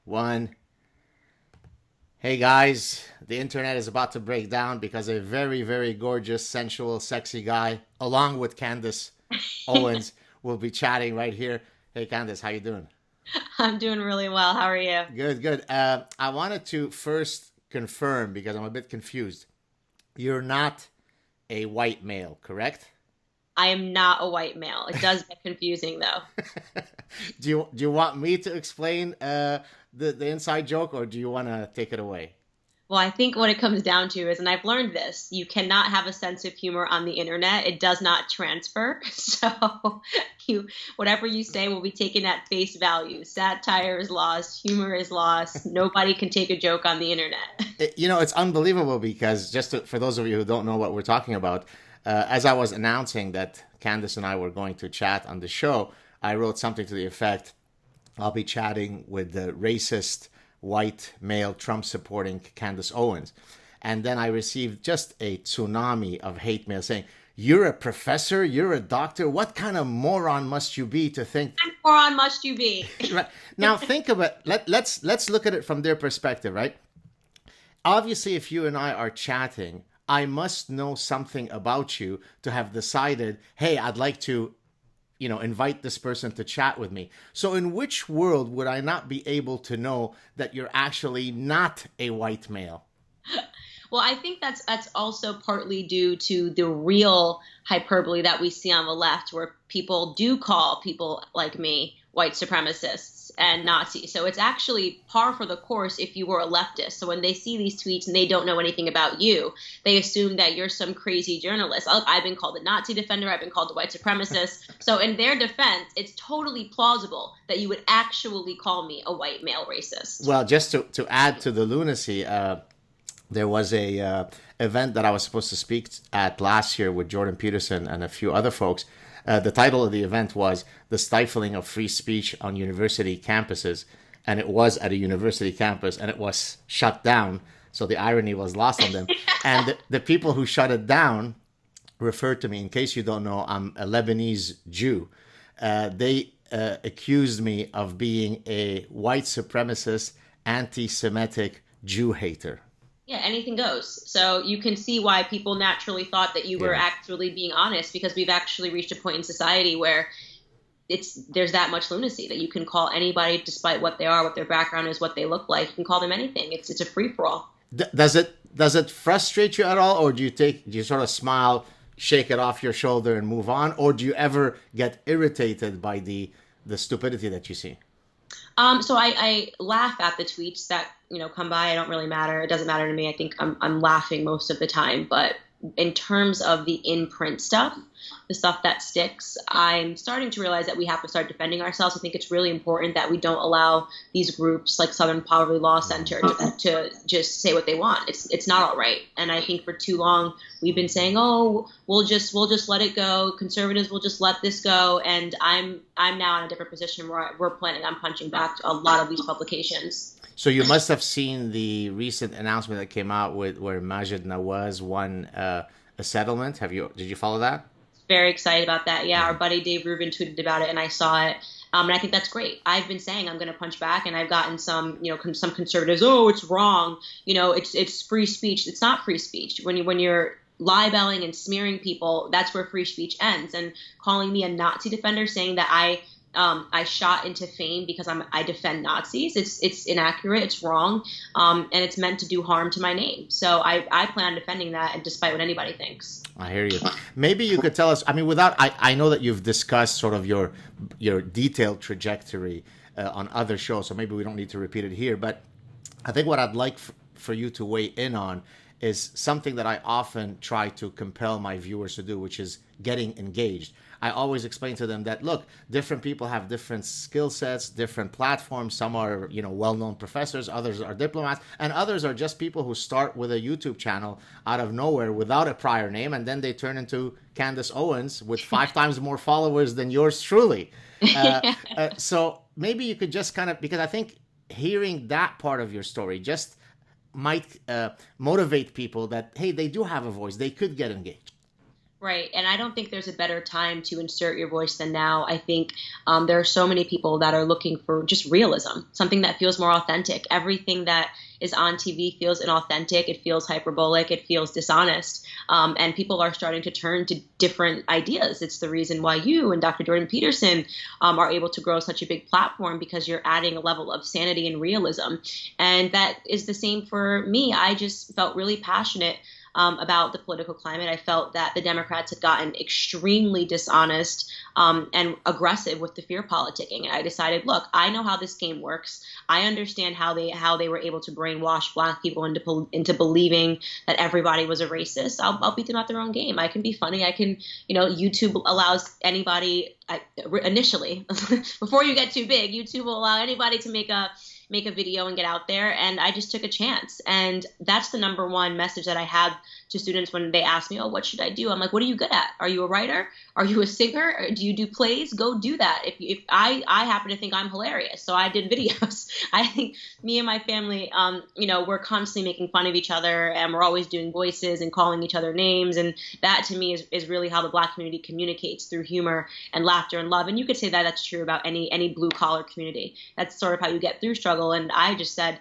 one. Hey guys, the internet is about to break down because a very, very gorgeous, sensual, sexy guy, along with Candace Owens, will be chatting right here. Hey Candace, how you doing? I'm doing really well. How are you? Good, good. I wanted to first confirm because I'm a bit confused. You're not a white male, correct? I am not a white male. It does get confusing though. Do you want me to explain the inside joke, or do you want to take it away? Well, I think what it comes down to is, and I've learned this, you cannot have a sense of humor on the internet. It does not transfer. So you, whatever you say will be taken at face value. Satire is lost. Humor is lost. Nobody can take a joke on the internet. It's unbelievable because for those of you who don't know what we're talking about, as I was announcing that Candace and I were going to chat on the show, I wrote something to the effect, I'll be chatting with the racist white male Trump supporting Candace Owens. And then I received just a tsunami of hate mail saying, "You're a professor, you're a doctor. What kind of moron must you be to think?" And moron must you be? Right. Now think of it. Let's look at it from their perspective, right? Obviously, if you and I are chatting, I must know something about you to have decided, hey, I'd like to invite this person to chat with me. So in which world would I not be able to know that you're actually not a white male? Well, I think that's also partly due to the real hyperbole that we see on the left, where people do call people like me white supremacists and Nazis. So it's actually par for the course if you were a leftist. So when they see these tweets and they don't know anything about you, they assume that you're some crazy journalist. I've been called a Nazi defender. I've been called a white supremacist. So in their defense, it's totally plausible that you would actually call me a white male racist. Well, just to add to the lunacy, there was a event that I was supposed to speak at last year with Jordan Peterson and a few other folks. The title of the event was "The Stifling of Free Speech on University Campuses," and it was at a university campus, and it was shut down. So the irony was lost on them. And the people who shut it down referred to me. In case you don't know, I'm a Lebanese Jew. They accused me of being a white supremacist, anti-Semitic Jew hater. Yeah, anything goes. So you can see why people naturally thought that you were Yeah. actually being honest, because we've actually reached a point in society where there's that much lunacy that you can call anybody, despite what they are, what their background is, what they look like. You can call them anything. It's a free for all. Does it frustrate you at all, or do you sort of smile, shake it off your shoulder, and move on, or do you ever get irritated by the stupidity that you see? So I laugh at the tweets that come by. I don't really matter. It doesn't matter to me. I think I'm laughing most of the time. But in terms of the in-print stuff, the stuff that sticks, I'm starting to realize that we have to start defending ourselves. I think it's really important that we don't allow these groups like Southern Poverty Law Center to just say what they want. It's not all right. And I think for too long we've been saying, oh, we'll just let it go. Conservatives will just let this go. And I'm now in a different position where we're planning on punching back a lot of these publications. So you must have seen the recent announcement that came out with where Majid Nawaz won a settlement. Did you follow that? Very excited about that. Yeah, Yeah. our buddy Dave Rubin tweeted about it, and I saw it. And I think that's great. I've been saying I'm going to punch back, and I've gotten some conservatives. Oh, it's wrong. It's free speech. It's not free speech. When you're libeling and smearing people, that's where free speech ends. And calling me a Nazi defender, saying that I shot into fame because I defend Nazis. It's inaccurate. It's wrong, and it's meant to do harm to my name. So I plan on defending that, and despite what anybody thinks. I hear you. Maybe you could tell us. I mean, I know that you've discussed sort of your detailed trajectory on other shows, so maybe we don't need to repeat it here. But I think what I'd like for you to weigh in on is something that I often try to compel my viewers to do, which is getting engaged. I always explain to them that, look, different people have different skill sets, different platforms. Some are, well-known professors, others are diplomats, and others are just people who start with a YouTube channel out of nowhere without a prior name, and then they turn into Candace Owens with 5 times more followers than yours truly. So maybe you could just kind of, because I think hearing that part of your story just might motivate people that, hey, they do have a voice. They could get engaged. Right. And I don't think there's a better time to insert your voice than now. I think there are so many people that are looking for just realism, something that feels more authentic. Everything that is on TV feels inauthentic. It feels hyperbolic. It feels dishonest. And people are starting to turn to different ideas. It's the reason why you and Dr. Jordan Peterson are able to grow such a big platform, because you're adding a level of sanity and realism. And that is the same for me. I just felt really passionate about the political climate. I felt that the Democrats had gotten extremely dishonest and aggressive with the fear politicking. And I decided, look, I know how this game works. I understand how they were able to brainwash Black people into believing that everybody was a racist. I'll beat them at their own game. I can be funny. I can, YouTube allows anybody initially, before you get too big, YouTube will allow anybody to make a video and get out there. And I just took a chance. And that's the number one message that I have to students when they ask me, oh, what should I do? I'm like, what are you good at? Are you a writer? Are you a singer? Or do you do plays? Go do that. If I happen to think I'm hilarious, so I did videos. I think me and my family, we're constantly making fun of each other, and we're always doing voices and calling each other names. And that to me is really how the Black community communicates, through humor and laughter and love. And you could say that that's true about any blue collar community. That's sort of how you get through struggle. And I just said,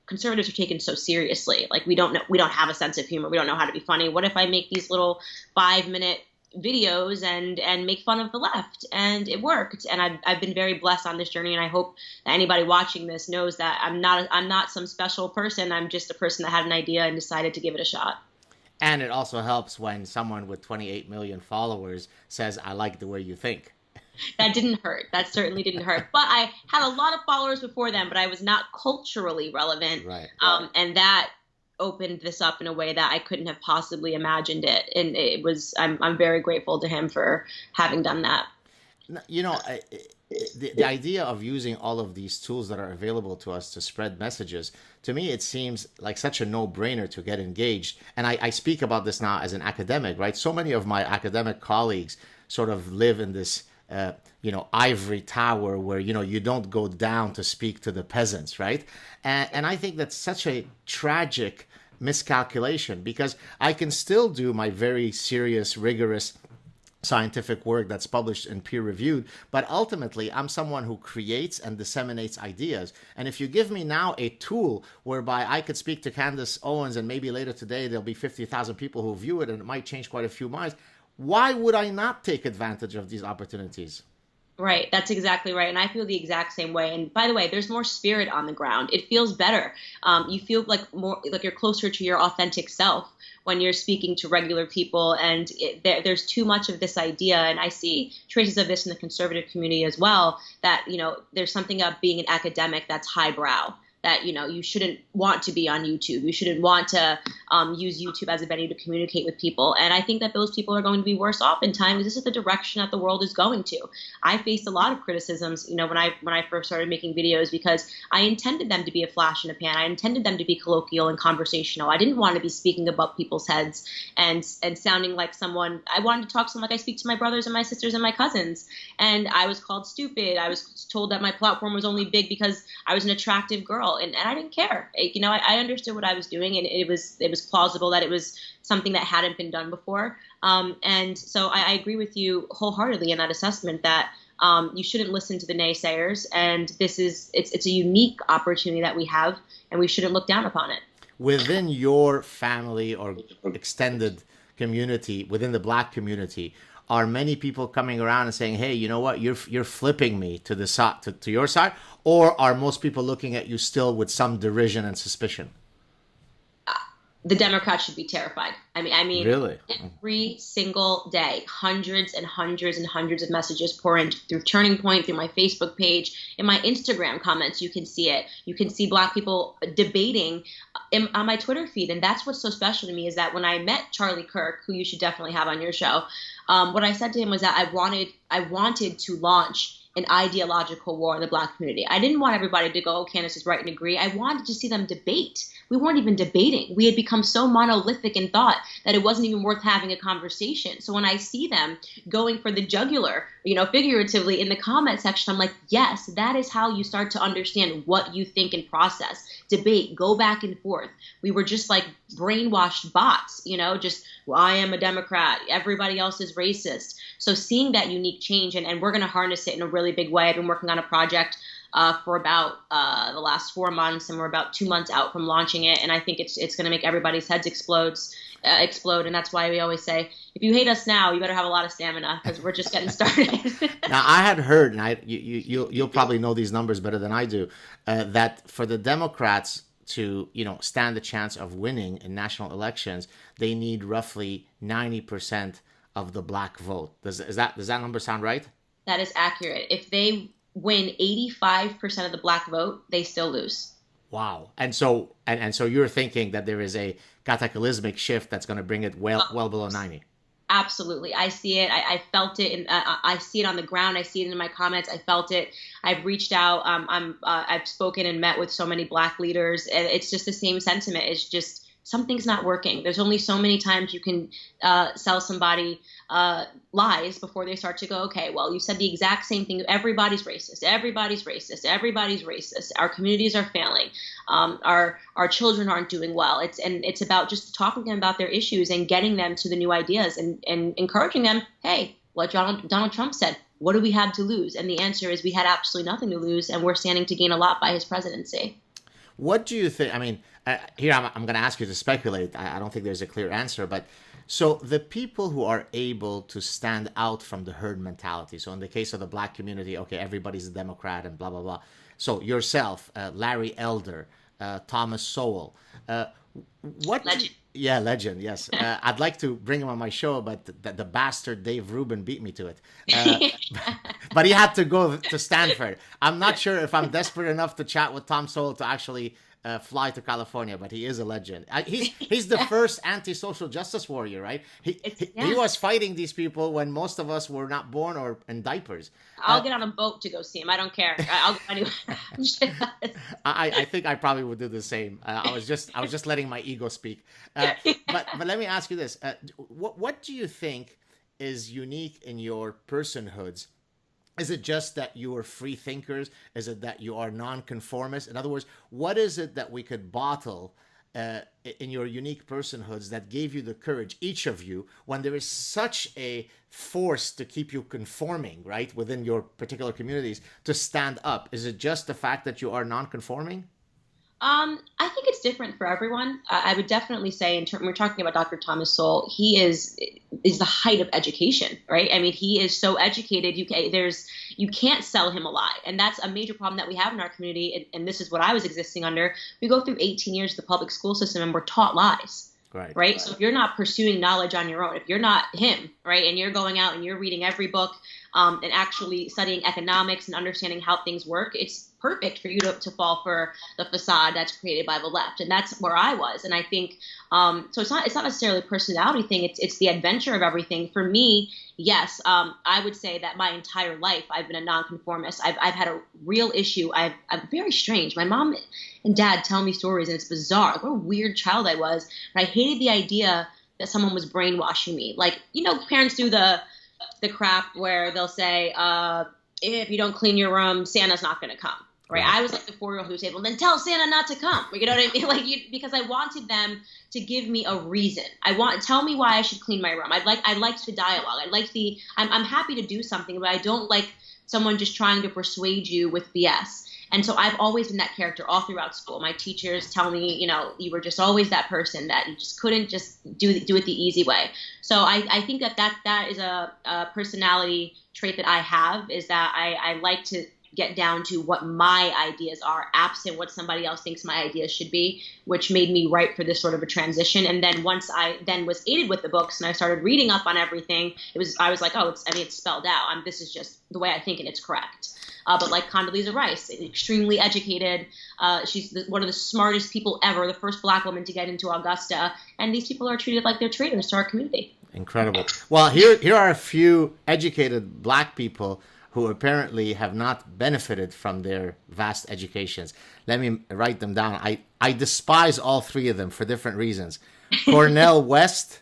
conservatives are taken so seriously. Like, we don't have a sense of humor. We don't know how to be funny. What if I make these little 5-minute videos and make fun of the left? And it worked. And I've been very blessed on this journey. And I hope that anybody watching this knows that I'm not some special person. I'm just a person that had an idea and decided to give it a shot. And it also helps when someone with 28 million followers says, I like the way you think. That didn't hurt. That certainly didn't hurt. But I had a lot of followers before them, but I was not culturally relevant. Right. And that opened this up in a way that I couldn't have possibly imagined it. And it was, I'm very grateful to him for having done that. The idea of using all of these tools that are available to us to spread messages, to me, it seems like such a no-brainer to get engaged. And I speak about this now as an academic, right? So many of my academic colleagues sort of live in this ivory tower where, you don't go down to speak to the peasants, right? And I think that's such a tragic miscalculation, because I can still do my very serious, rigorous scientific work that's published and peer-reviewed, but ultimately I'm someone who creates and disseminates ideas. And if you give me now a tool whereby I could speak to Candace Owens, and maybe later today there'll be 50,000 people who view it, and it might change quite a few minds, why would I not take advantage of these opportunities? Right. That's exactly right. And I feel the exact same way. And by the way, there's more spirit on the ground. It feels better. You feel more like you're closer to your authentic self when you're speaking to regular people. And there's too much of this idea. And I see traces of this in the conservative community as well, that, there's something about being an academic that's highbrow, that, you shouldn't want to be on YouTube. You shouldn't want to use YouTube as a venue to communicate with people. And I think that those people are going to be worse off in time, because this is the direction that the world is going to. I faced a lot of criticisms, when I first started making videos, because I intended them to be a flash in a pan. I intended them to be colloquial and conversational. I didn't want to be speaking above people's heads and sounding like someone. I wanted to talk to someone like I speak to my brothers and my sisters and my cousins. And I was called stupid. I was told that my platform was only big because I was an attractive girl. And I didn't care. I understood what I was doing, and it was plausible that it was something that hadn't been done before. And so I agree with you wholeheartedly in that assessment that you shouldn't listen to the naysayers. And it's a unique opportunity that we have, and we shouldn't look down upon it. Within your family or extended community, within the Black community, are many people coming around and saying, hey, you know what, you're flipping me to the side, to your side? Or are most people looking at you still with some derision and suspicion? The Democrats should be terrified. I mean, really? Every single day, hundreds and hundreds and hundreds of messages pour in through Turning Point, through my Facebook page, in my Instagram comments. You can see it. You can see Black people debating on my Twitter feed. And that's what's so special to me, is that when I met Charlie Kirk, who you should definitely have on your show, what I said to him was that I wanted to launch an ideological war in the Black community. I didn't want everybody to go, oh, Candace is right and agree. I wanted to see them debate. We weren't even debating. We had become so monolithic in thought that it wasn't even worth having a conversation. So when I see them going for the jugular figuratively in the comment section. I'm like, yes, that is how you start to understand what you think and process. Debate, go back and forth. We were just like brainwashed bots, just, well, I am a Democrat, everybody else is racist. So seeing that unique change, and we're going to harness it in a really big way. I've been working on a project for about the last 4 months, and we're about 2 months out from launching it. And I think it's going to make everybody's heads explode. And that's why we always say, if you hate us now, you better have a lot of stamina, because we're just getting started. Now, I had heard, and you'll probably know these numbers better than I do, that for the Democrats to stand a chance of winning in national elections, they need roughly 90% of the black vote. Does that number sound right? That is accurate. If they win 85% of the black vote, they still lose. Wow. And so you're thinking that there is a cataclysmic shift that's going to bring it well below 90. Absolutely. I see it. I felt it. And I see it on the ground. I see it in my comments. I felt it. I've reached out. I've spoken and met with so many black leaders. And it's just the same sentiment. It's just something's not working. There's only so many times you can sell somebody lies before they start to go, okay, well, you said the exact same thing. Everybody's racist. Everybody's racist. Everybody's racist. Our communities are failing. Our children aren't doing well. It's about just talking to them about their issues and getting them to the new ideas and encouraging them. Hey, what Donald Trump said, what do we have to lose? And the answer is we had absolutely nothing to lose, and we're standing to gain a lot by his presidency. What do you think? I mean, here I'm going to ask you to speculate. I don't think there's a clear answer, but so the people who are able to stand out from the herd mentality. So in the case of the black community, okay, everybody's a Democrat and blah, blah, blah. So yourself, Larry Elder, Thomas Sowell. Legend. Yeah, legend, yes. I'd like to bring him on my show, but the bastard Dave Rubin beat me to it. But he had to go to Stanford. I'm not sure if I'm desperate enough to chat with Tom Sowell to actually fly to California, but he is a legend. He's the first anti-social justice warrior, right? He was fighting these people when most of us were not born or in diapers. I'll get on a boat to go see him. I don't care. I'll go anywhere. I think I probably would do the same. I was just letting my ego speak. But let me ask you this: what do you think is unique in your personhoods? Is it just that you are free thinkers? Is it that you are nonconformists? In other words, what is it that we could bottle in your unique personhoods that gave you the courage, each of you, when there is such a force to keep you conforming, right, within your particular communities, to stand up? Is it just the fact that you are nonconforming? I think it's different for everyone. I would definitely say, we're talking about Dr. Thomas Sowell, he is the height of education, right? I mean, he is so educated. You can't sell him a lie, and that's a major problem that we have in our community. And this is what I was existing under. We go through 18 years of the public school system, and we're taught lies. Right. So if you're not pursuing knowledge on your own, if you're not him, right, and you're going out and you're reading every book and actually studying economics and understanding how things work, it's perfect for you to fall for the facade that's created by the left. And that's where I was. And I think so it's not necessarily a personality thing. It's the adventure of everything. For me, yes, I would say that my entire life I've been a nonconformist. I've had a real issue. I'm very strange. My mom and dad tell me stories, and it's bizarre. What a weird child I was. And I hated the idea that someone was brainwashing me. Like, parents do the crap where they'll say, if you don't clean your room, Santa's not going to come. Right. I was like the 4-year-old who said, well, then tell Santa not to come. You know what I mean? Because I wanted them to give me a reason. Tell me why I should clean my room. I liked the dialogue. I'm happy to do something, but I don't like someone just trying to persuade you with BS. And so I've always been that character all throughout school. My teachers tell me, you were just always that person that you just couldn't just do it the easy way. So I think that is a personality trait that I have, is that I like to get down to what my ideas are, absent what somebody else thinks my ideas should be, which made me ripe for this sort of a transition. And then once I then was aided with the books and I started reading up on everything, I was like, it's spelled out. This is just the way I think, and it's correct. But like Condoleezza Rice, extremely educated. She's one of the smartest people ever, the first black woman to get into Augusta. And these people are treated like they're traitors to our community. Incredible. Well, here are a few educated black people who apparently have not benefited from their vast educations. Let me write them down. I despise all three of them for different reasons. Cornell West,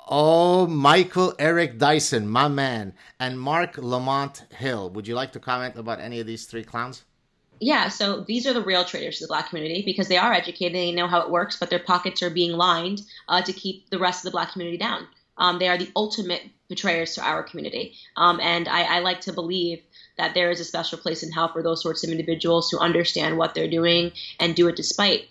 Oh, Michael Eric Dyson, my man, and Mark Lamont Hill. Would you like to comment about any of these three clowns? Yeah, so these are the real traitors to the Black community because they are educated, they know how it works, but their pockets are being lined to keep the rest of the Black community down. They are the ultimate betrayers to our community. And I like to believe that there is a special place in hell for those sorts of individuals who understand what they're doing and do it despite,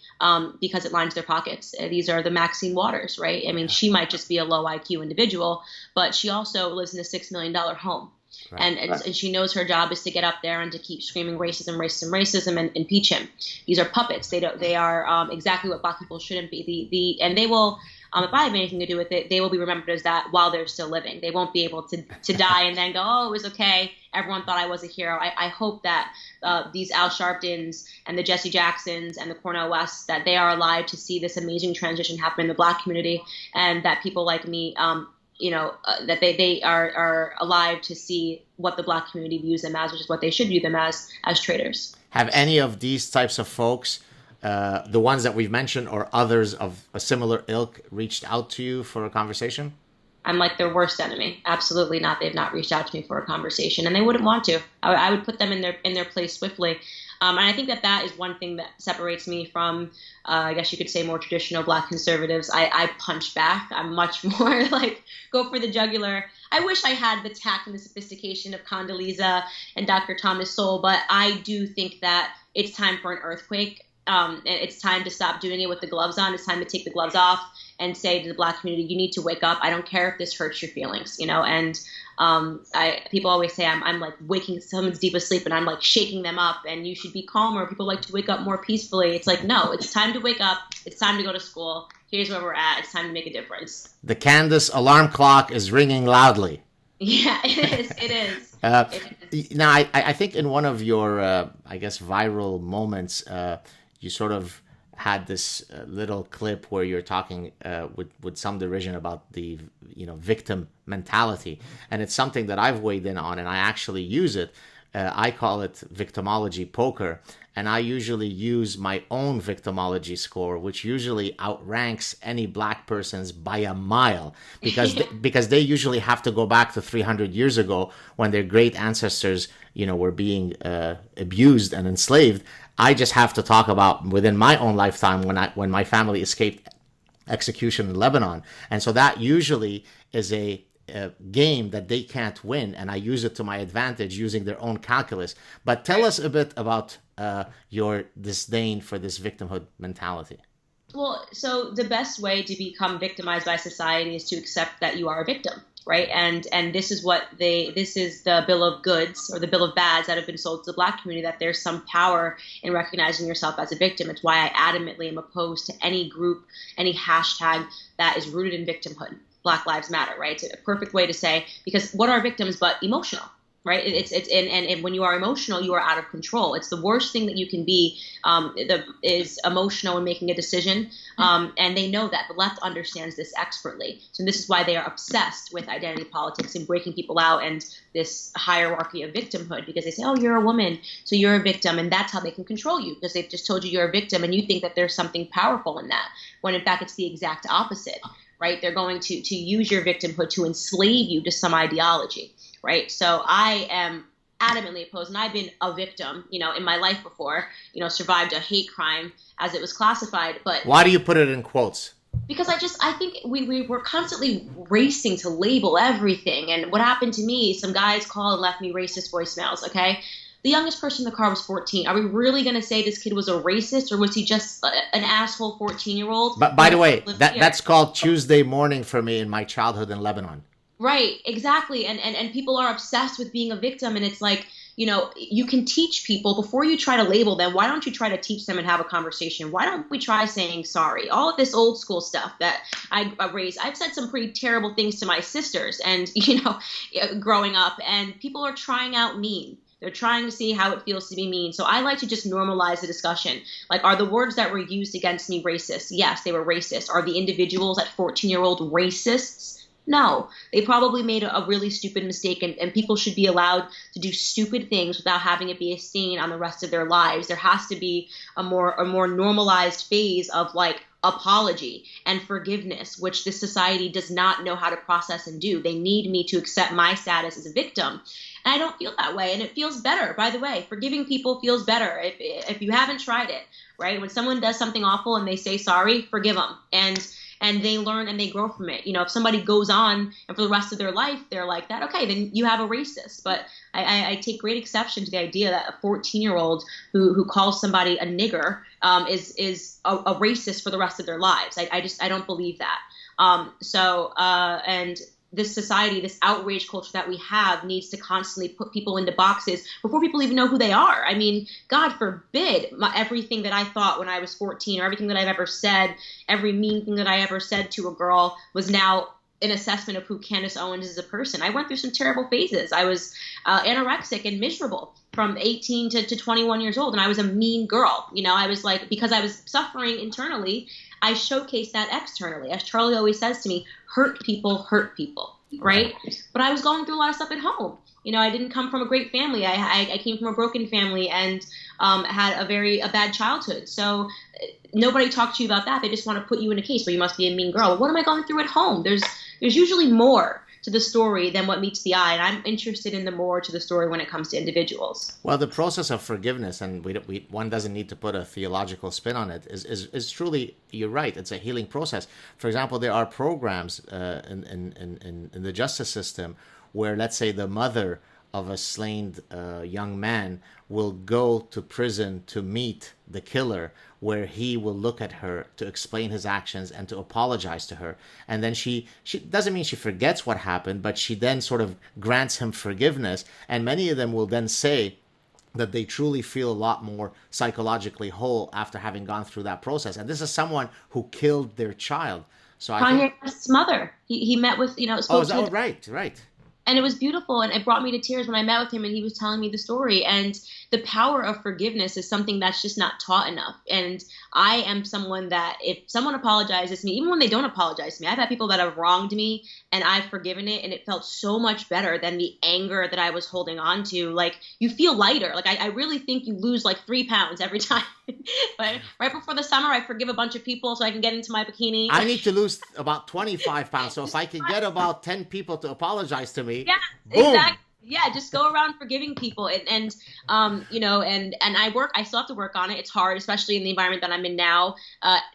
because it lines their pockets. These are the Maxine Waters, right? I mean, she might just be a low IQ individual, but she also lives in a $6 million home. Right. And she knows her job is to get up there and to keep screaming racism, racism, racism, and impeach him. These are puppets. They are exactly what Black people shouldn't be. And they will, if I have anything to do with it, they will be remembered as that while they're still living. They won't be able to die and then go, oh, it was okay. Everyone thought I was a hero. I hope that these Al Sharptons and the Jesse Jacksons and the Cornel Wests, that they are alive to see this amazing transition happen in the Black community, and that people like me, that they are alive to see what the Black community views them as, which is what they should view them as traitors. Have any of these types of folks, the ones that we've mentioned or others of a similar ilk, reached out to you for a conversation? I'm like their worst enemy. Absolutely not. They've not reached out to me for a conversation, and they wouldn't want to. I would put them in their place swiftly. And I think that is one thing that separates me from, I guess you could say, more traditional Black conservatives. I punch back. I'm much more like go for the jugular. I wish I had the tact and the sophistication of Condoleezza and Dr. Thomas Sowell, but I do think that it's time for an earthquake. It's time to stop doing it with the gloves on. It's time to take the gloves off and say to the Black community, you need to wake up. I don't care if this hurts your feelings, and people always say I'm like waking someone's deep asleep and I'm like shaking them up and you should be calmer. People like to wake up more peacefully. It's like, no, it's time to wake up. It's time to go to school. Here's where we're at. It's time to make a difference. The Candace alarm clock is ringing loudly. Yeah, it is. It is. Now, I think in one of your, I guess, viral moments, you sort of had this little clip where you're talking with some derision about the victim mentality, and it's something that I've weighed in on, and I actually use it. I call it victimology poker, and I usually use my own victimology score, which usually outranks any Black person's by a mile, because they usually have to go back to 300 years ago when their great ancestors were being abused and enslaved. I just have to talk about within my own lifetime when my family escaped execution in Lebanon. And so that usually is a game that they can't win, and I use it to my advantage using their own calculus. But tell us a bit about your disdain for this victimhood mentality. Well, so the best way to become victimized by society is to accept that you are a victim. Right. And this is this is the bill of goods or the bill of bads that have been sold to the Black community, that there's some power in recognizing yourself as a victim. It's why I adamantly am opposed to any group, any hashtag that is rooted in victimhood. Black Lives Matter. Right. It's a perfect way to say, because what are victims but emotional? Right. And when you are emotional, you are out of control. It's the worst thing that you can be, is emotional when making a decision. And they know that. The left understands this expertly. So this is why they are obsessed with identity politics and breaking people out and this hierarchy of victimhood, because they say, oh, you're a woman, so you're a victim. And that's how they can control you, because they've just told you you're a victim and you think that there's something powerful in that, when in fact it's the exact opposite. Right. They're going to use your victimhood to enslave you to some ideology. Right. So I am adamantly opposed, and I've been a victim, in my life before, survived a hate crime as it was classified. But why do you put it in quotes? Because I think we were constantly racing to label everything. And what happened to me, some guys called and left me racist voicemails. OK, the youngest person in the car was 14. Are we really going to say this kid was a racist, or was he just an asshole 14-year-old? But by the way, that's called Tuesday morning for me in my childhood in Lebanon. Right, exactly. And people are obsessed with being a victim. And it's like, you can teach people before you try to label them. Why don't you try to teach them and have a conversation? Why don't we try saying sorry? All of this old school stuff that I raised. I've said some pretty terrible things to my sisters and, growing up, and people are trying out mean. They're trying to see how it feels to be mean. So I like to just normalize the discussion. Like, are the words that were used against me racist? Yes, they were racist. Are the individuals at 14-year-old racists? No, they probably made a really stupid mistake, and people should be allowed to do stupid things without having it be a stain on the rest of their lives. There has to be a more normalized phase of like apology and forgiveness, which this society does not know how to process and do. They need me to accept my status as a victim. And I don't feel that way. And it feels better, by the way. Forgiving people feels better. If you haven't tried it, right? When someone does something awful and they say sorry, forgive them. And they learn and they grow from it. You know, if somebody goes on and for the rest of their life, they're like that, okay, then you have a racist. But I take great exception to the idea that a 14-year-old who calls somebody a nigger is a racist for the rest of their lives. I don't believe that. And this society, this outrage culture that we have needs to constantly put people into boxes before people even know who they are. I mean, God forbid everything that I thought when I was 14 or everything that I've ever said, every mean thing that I ever said to a girl was now an assessment of who Candace Owens is as a person. I went through some terrible phases. I was anorexic and miserable from 18 to 21 years old, and I was a mean girl. You know, I was like, because I was suffering internally, I showcased that externally. As Charlie always says to me, hurt people, right? But I was going through a lot of stuff at home. You know, I didn't come from a great family. I came from a broken family and had a bad childhood. So nobody talked to you about that. They just want to put you in a case where you must be a mean girl. Well, what am I going through at home? There's usually more to the story than what meets the eye, and I'm interested in the more to the story when it comes to individuals. Well, the process of forgiveness, and one doesn't need to put a theological spin on it, is truly, you're right, it's a healing process. For example, there are programs in the justice system where, let's say, the mother of a slain young man will go to prison to meet the killer, where he will look at her to explain his actions and to apologize to her. And then she doesn't mean she forgets what happened, but she then sort of grants him forgiveness. And many of them will then say that they truly feel a lot more psychologically whole after having gone through that process. And this is someone who killed their child. So Kanye West's mother. He met with, Right. And it was beautiful, and it brought me to tears when I met with him and he was telling me the story. And the power of forgiveness is something that's just not taught enough. And I am someone that if someone apologizes to me, even when they don't apologize to me, I've had people that have wronged me and I've forgiven it, and it felt so much better than the anger that I was holding on to. Like, you feel lighter. Like, I really think you lose like 3 pounds every time. But right before the summer, I forgive a bunch of people so I can get into my bikini. I need to lose about 25 pounds. So if I can get about 10 people to apologize to me, yeah, boom. Exactly. Yeah, just go around forgiving people, and I still have to work on it. It's hard, especially in the environment that I'm in now.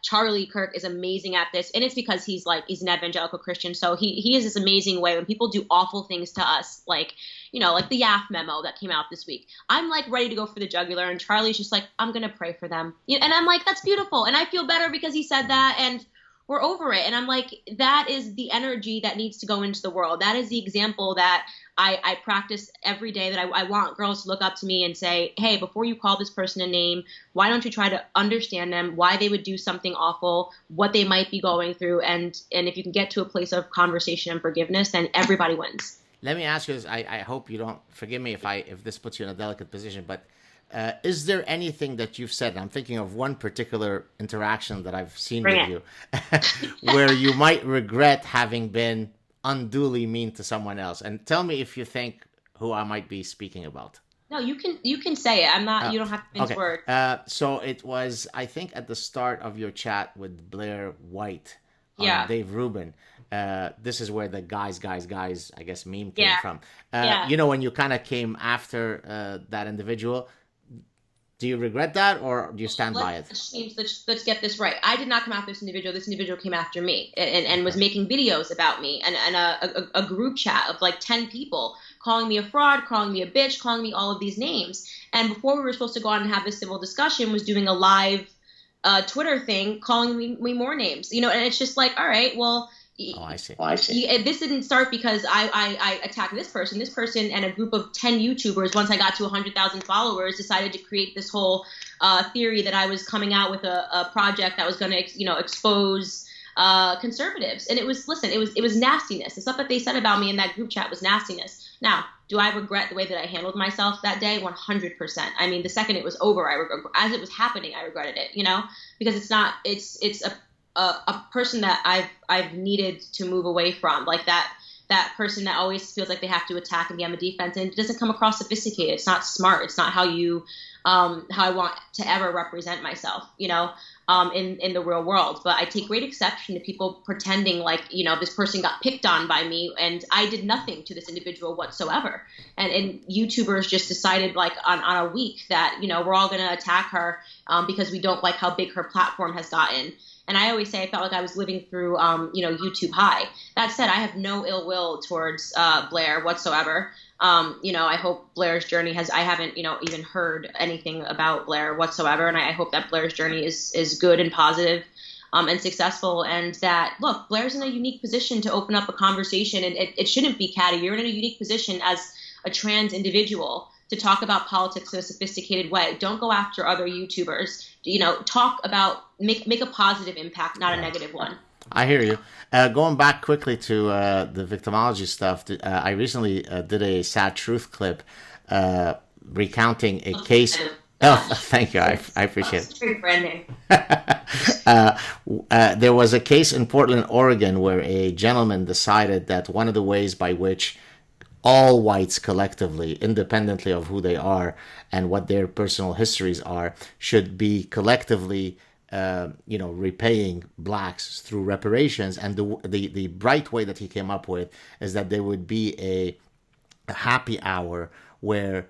Charlie Kirk is amazing at this, and it's because he's an evangelical Christian, so he has this amazing way when people do awful things to us, like the YAF memo that came out this week. I'm like ready to go for the jugular, and Charlie's just like, I'm gonna pray for them, and I'm like, that's beautiful, and I feel better because he said that, and we're over it. And I'm like, that is the energy that needs to go into the world. That is the example that I practice every day, that I want girls to look up to me and say, hey, before you call this person a name, why don't you try to understand them, why they would do something awful, what they might be going through. And if you can get to a place of conversation and forgiveness, then everybody wins. Let me ask you this. I hope you don't forgive me if this puts you in a delicate position, but is there anything that you've said, I'm thinking of one particular interaction that I've seen with you, where you might regret having been unduly mean to someone else? And tell me if you think who I might be speaking about. No, you can say it. I'm not. You don't have to mince words. So it was, I think, at the start of your chat with Blair White on Dave Rubin. This is where the guys, I guess, meme came from. When you kind of came after that individual. Do you regret that, or do you stand by it? Let's get this right. I did not come after this individual. This individual came after me and was making videos about me, and a group chat of like 10 people calling me a fraud, calling me a bitch, calling me all of these names. And before we were supposed to go on and have this civil discussion, was doing a live Twitter thing calling me more names. And it's just like, all right, well. Oh, I see. This didn't start because I attacked this person. This person and a group of 10 YouTubers, once I got to 100,000 followers, decided to create this whole theory that I was coming out with a project that was going to, expose conservatives. And it was nastiness. The stuff that they said about me in that group chat was nastiness. Now, do I regret the way that I handled myself that day? 100%. I mean, the second it was over, as it was happening, I regretted it, because it's a person that I've needed to move away from, like that person that always feels like they have to attack and be on the defense, and it doesn't come across sophisticated. It's not smart. It's not how you how I want to ever represent myself, in the real world. But I take great exception to people pretending like, this person got picked on by me and I did nothing to this individual whatsoever. And YouTubers just decided like on a week that, we're all going to attack her because we don't like how big her platform has gotten. And I always say I felt like I was living through, YouTube high. That said, I have no ill will towards Blair whatsoever. I hope Blair's journey I haven't, even heard anything about Blair whatsoever. And I hope that Blair's journey is good and positive, and successful. And that, look, Blair's in a unique position to open up a conversation. And it shouldn't be catty. You're in a unique position as a trans individual to talk about politics in a sophisticated way. Don't go after other YouTubers. Talk about, make a positive impact, not a negative one. I hear you. Going back quickly to the victimology stuff, I recently did a SAAD TRUTH clip recounting a case. Oh, thank you. I appreciate it. Great branding. There was a case in Portland, Oregon, where a gentleman decided that one of the ways by which all whites collectively, independently of who they are and what their personal histories are, should be collectively repaying blacks through reparations. And the bright way that he came up with is that there would be a happy hour where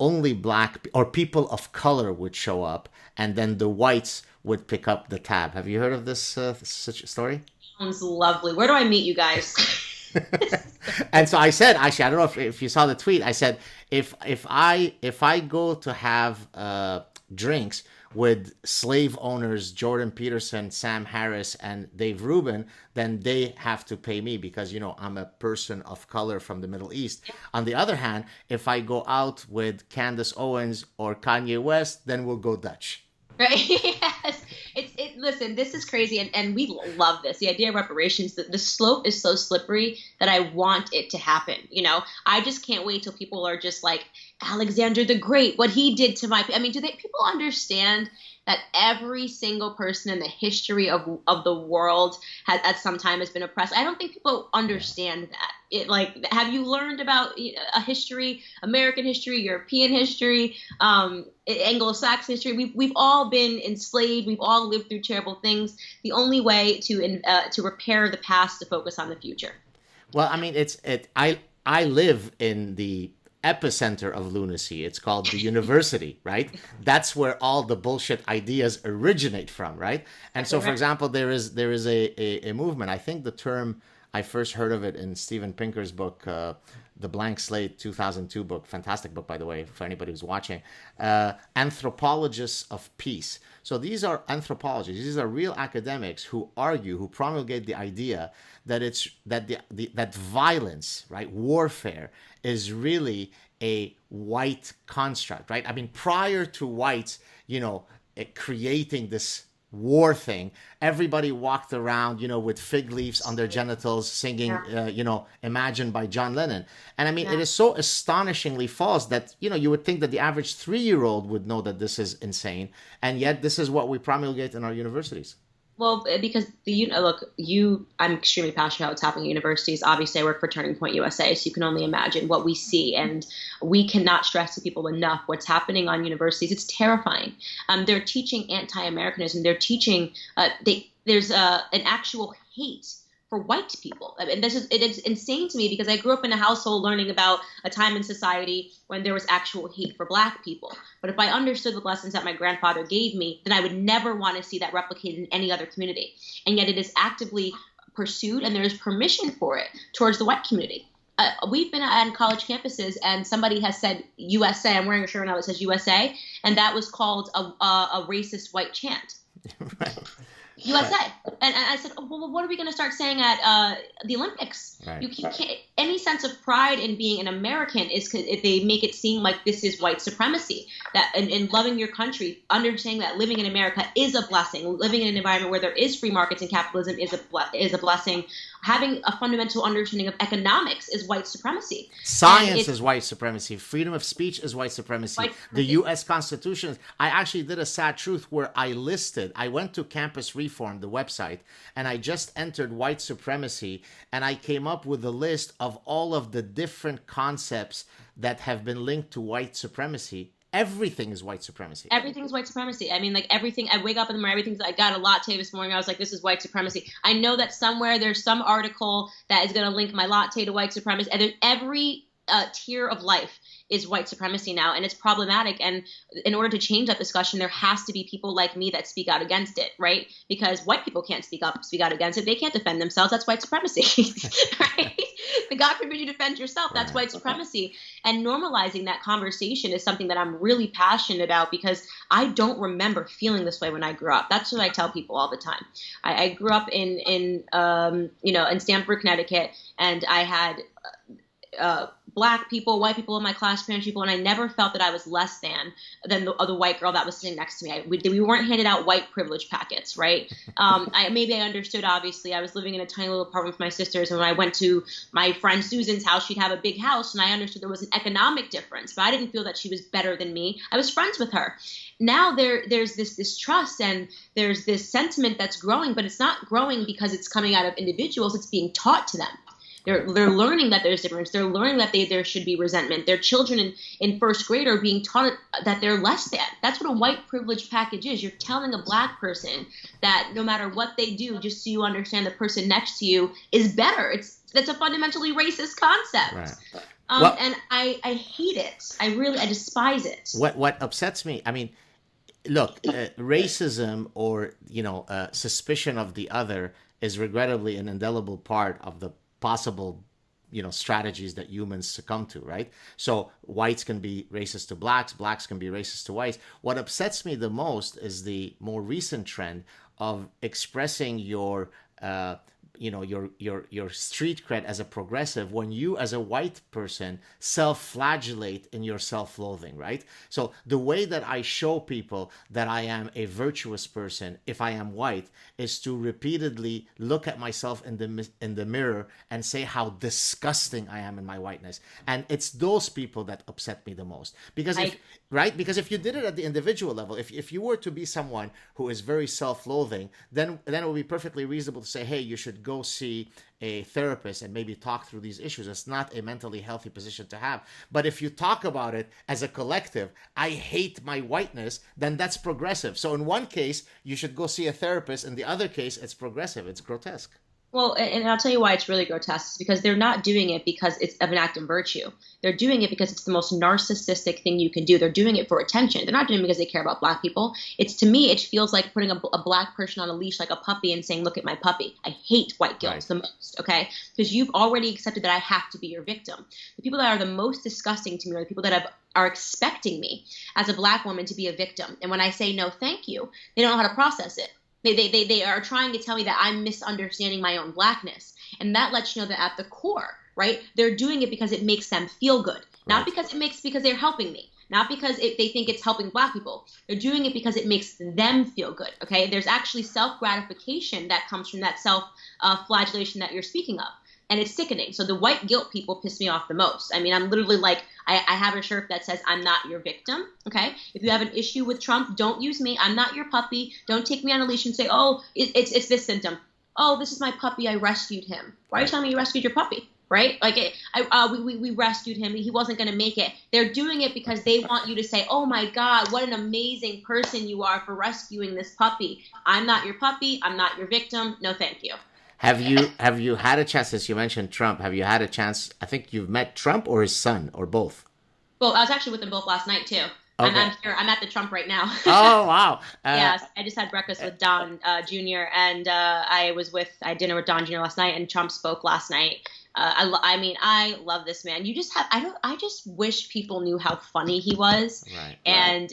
only black or people of color would show up, and then the whites would pick up the tab. Have you heard of this such story? Sounds lovely. Where do I meet you guys? And so I said, actually, I don't know if you saw the tweet. I said, if I go to have drinks with slave owners Jordan Peterson, Sam Harris, and Dave Rubin, then they have to pay me because, I'm a person of color from the Middle East. On the other hand, if I go out with Candace Owens or Kanye West, then we'll go Dutch. Right? Yes. Listen, this is crazy, and we love this. The idea of reparations, the slope is so slippery that I want it to happen. I just can't wait till people are just like, Alexander the Great, what he did to my, do people understand that every single person in the history of the world has at some time has been oppressed? I don't think people understand that. Have you learned about a history, American history, European history, Anglo-Saxon history? We've all been enslaved. We've all lived through terrible things. The only way to repair the past is to focus on the future. Well, I live in the epicenter of lunacy. It's called the university, right? That's where all the bullshit ideas originate from, right? And so, for example, there is a movement. I think the term, I first heard of it in Steven Pinker's book, The Blank Slate 2002 book, fantastic book, by the way, for anybody who's watching, Anthropologists of Peace. So these are anthropologists. These are real academics who argue, who promulgate the idea that that violence, right, warfare, is really a white construct, right? Prior to whites, creating this war thing, everybody walked around, with fig leaves on their genitals, singing, Imagine by John Lennon. And it is so astonishingly false that, you would think that the average 3-year-old would know that this is insane. And yet this is what we promulgate in our universities. Well, because I'm extremely passionate about what's happening at universities. Obviously, I work for Turning Point USA, so you can only imagine what we see. And we cannot stress to people enough what's happening on universities. It's terrifying. They're teaching anti-Americanism. They're teaching there's an actual hate for white people. It is insane to me because I grew up in a household learning about a time in society when there was actual hate for black people. But if I understood the lessons that my grandfather gave me, then I would never want to see that replicated in any other community. And yet it is actively pursued, and there is permission for it towards the white community. We've been on college campuses, and somebody has said USA. I'm wearing a shirt now that says USA, and that was called a racist white chant. Right. USA. And I said, well, what are we going to start saying at the Olympics? Right. You can't, any sense of pride in being an American is if they make it seem like this is white supremacy. That in loving your country, understanding that living in America is a blessing. Living in an environment where there is free markets and capitalism is a blessing. Having a fundamental understanding of economics is white supremacy. Science is white supremacy. Freedom of speech is white supremacy. The U.S. Constitution. I actually did a SAAD TRUTH where I went to Campus Reform, the website, and I just entered white supremacy, and I came up with a list of all of the different concepts that have been linked to white supremacy. everything is white supremacy. Everything's white supremacy. I mean, like everything, I wake up in the morning, everything's, I got a latte this morning. I was like, this is white supremacy. I know that somewhere there's some article that is going to link my latte to white supremacy. And every tier of life is white supremacy now, and it's problematic. And in order to change that discussion, there has to be people like me that speak out against it, right? Because white people can't speak out against it. They can't defend themselves. That's white supremacy, right? The God forbid you defend yourself. That's white supremacy. And normalizing that conversation is something that I'm really passionate about, because I don't remember feeling this way when I grew up. That's what I tell people all the time. I grew up in Stamford, Connecticut, and I had black people, white people in my class, trans people, and I never felt that I was less than the white girl that was sitting next to me. We weren't handed out white privilege packets, right? Maybe I understood, obviously. I was living in a tiny little apartment with my sisters, and when I went to my friend Susan's house, she'd have a big house, and I understood there was an economic difference, but I didn't feel that she was better than me. I was friends with her. Now there's this trust, and there's this sentiment that's growing, but it's not growing because it's coming out of individuals. It's being taught to them. They're learning that there's difference. They're learning that there should be resentment. Their children in first grade are being taught that they're less than. That's what a white privilege package is. You're telling a black person that no matter what they do, just so you understand the person next to you is better. That's a fundamentally racist concept. Right. And I hate it. I despise it. What upsets me, I mean, look, racism or suspicion of the other is regrettably an indelible part of the possible strategies that humans succumb to, right? So whites can be racist to blacks can be racist to whites. What upsets me the most is the more recent trend of expressing your street cred as a progressive when you as a white person self-flagellate in your self-loathing, right? So the way that I show people that I am a virtuous person if I am white is to repeatedly look at myself in the mirror and say how disgusting I am in my whiteness. And it's those people that upset me the most. Because if you did it at the individual level, if you were to be someone who is very self-loathing, then it would be perfectly reasonable to say, hey, you should go see a therapist and maybe talk through these issues. It's not a mentally healthy position to have. But if you talk about it as a collective, I hate my whiteness, then that's progressive. So in one case, you should go see a therapist. In the other case, it's progressive. It's grotesque. Well, and I'll tell you why it's really grotesque. It's because they're not doing it because it's of an act of virtue. They're doing it because it's the most narcissistic thing you can do. They're doing it for attention. They're not doing it because they care about black people. To me, it feels like putting a black person on a leash like a puppy and saying, look at my puppy. I hate white guilt the most, okay? Because you've already accepted that I have to be your victim. The people that are the most disgusting to me are the people that are expecting me as a black woman to be a victim. And when I say no, thank you, they don't know how to process it. They are trying to tell me that I'm misunderstanding my own blackness. And that lets you know that at the core, right, they're doing it because it makes them feel good. Not because they're helping me. Not because they think it's helping black people. They're doing it because it makes them feel good, okay? There's actually self-gratification that comes from that self-flagellation that you're speaking of. And it's sickening. So the white guilt people piss me off the most. I mean, I'm literally like, I have a shirt that says, I'm not your victim, okay? If you have an issue with Trump, don't use me. I'm not your puppy. Don't take me on a leash and say, oh, it's this symptom. Oh, this is my puppy. I rescued him. Why are you telling me you rescued your puppy, right? Like, we rescued him. He wasn't going to make it. They're doing it because they want you to say, oh, my God, what an amazing person you are for rescuing this puppy. I'm not your puppy. I'm not your victim. No, thank you. Have you had a chance, since you mentioned Trump, have you had a chance, I think you've met Trump or his son or both? Well, I was actually with them both last night too. Okay. I'm here. I'm at the Trump right now. Oh, wow. Yes, I just had breakfast with Don Jr. and I had dinner with Don Jr. last night, and Trump spoke last night. I love this man. I just wish people knew how funny he was and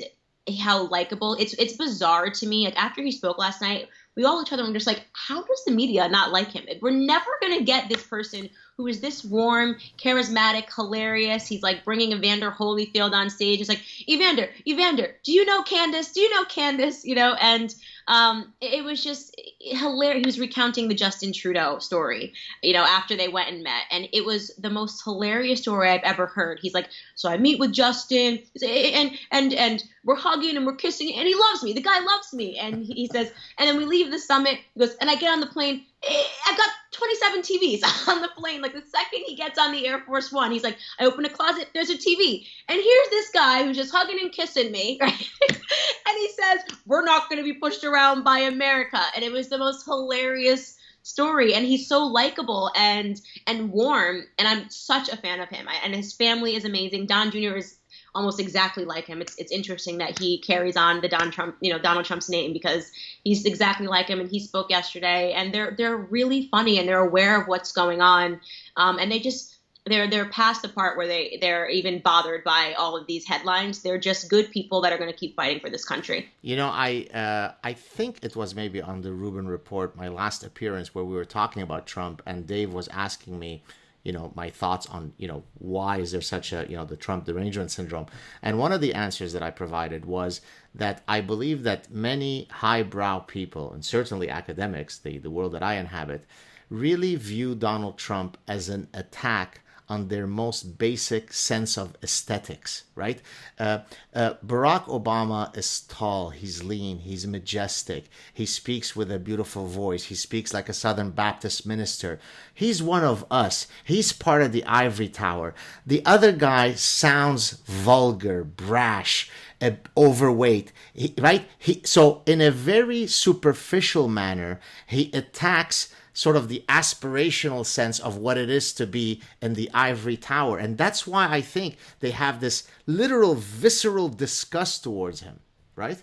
how likable. It's bizarre to me. Like, after he spoke last night, we all looked at each other and were just like, how does the media not like him? We're never going to get this person who is this warm, charismatic, hilarious. He's like bringing Evander Holyfield on stage. It's like, Evander, do you know Candace? Do you know Candace? And it was just hilarious. He was recounting the Justin Trudeau story, after they went and met. And it was the most hilarious story I've ever heard. He's like, so I meet with Justin and we're hugging and we're kissing and he loves me. The guy loves me. And he says, and then we leave the summit. He goes, and I get on the plane I've got 27 TVs on the plane. Like the second he gets on the Air Force One, he's like, I open a closet, there's a TV. And here's this guy who's just hugging and kissing me, right? And he says, we're not going to be pushed around by America. And it was the most hilarious story. And he's so likable and warm. And I'm such a fan of him. And his family is amazing. Don Jr. is almost exactly like him. It's interesting that he carries on the Donald Trump's name, because he's exactly like him. And he spoke yesterday, and they're really funny, and they're aware of what's going on. And they're past the part where they're even bothered by all of these headlines. They're just good people that are going to keep fighting for this country. I think it was maybe on the Rubin Report, my last appearance, where we were talking about Trump, and Dave was asking me, my thoughts on, why is there such a, the Trump derangement syndrome? And one of the answers that I provided was that I believe that many highbrow people, and certainly academics, the world that I inhabit, really view Donald Trump as an attack on their most basic sense of aesthetics, right? Barack Obama is tall, he's lean, he's majestic, he speaks with a beautiful voice, he speaks like a Southern Baptist minister. He's one of us. He's part of the ivory tower. The other guy sounds vulgar, brash, overweight, right? So in a very superficial manner, he attacks sort of the aspirational sense of what it is to be in the ivory tower. And that's why I think they have this literal visceral disgust towards him, right?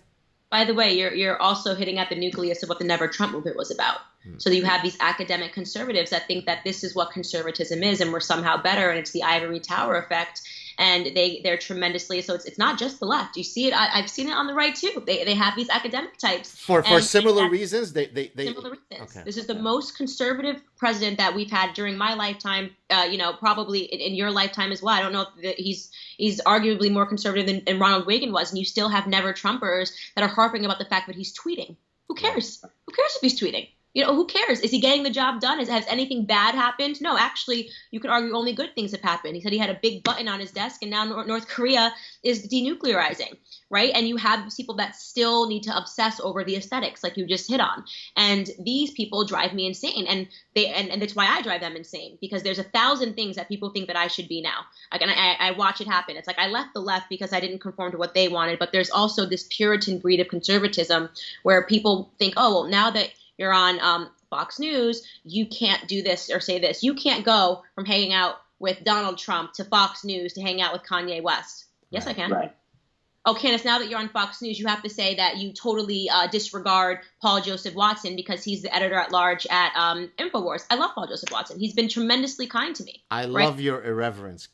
By the way, you're also hitting at the nucleus of what the Never Trump movement was about. So you have these academic conservatives that think that this is what conservatism is, and we're somehow better, and it's the ivory tower effect. And they're tremendously, so it's not just the left. You see it. I've seen it on the right too. They have these academic types for similar reasons. Similar reasons. Okay. This is the most conservative president that we've had during my lifetime. Probably in your lifetime as well. I don't know if he's arguably more conservative than Ronald Reagan was, and you still have Never Trumpers that are harping about the fact that he's tweeting. Who cares? Who cares if he's tweeting? Who cares? Is he getting the job done? Has anything bad happened? No, actually, you could argue only good things have happened. He said he had a big button on his desk, and now North Korea is denuclearizing, right? And you have people that still need to obsess over the aesthetics, like you just hit on. And these people drive me insane, and that's why I drive them insane, because there's 1,000 things that people think that I should be now. Like, and I watch it happen. It's like I left the left because I didn't conform to what they wanted, but there's also this Puritan breed of conservatism where people think, oh, well, now that you're on Fox News, you can't do this or say this. You can't go from hanging out with Donald Trump to Fox News to hang out with Kanye West. Yes, I can. Right. Oh, Candace, now that you're on Fox News, you have to say that you totally disregard Paul Joseph Watson because he's the editor-at-large at InfoWars. I love Paul Joseph Watson. He's been tremendously kind to me. I love your irreverence.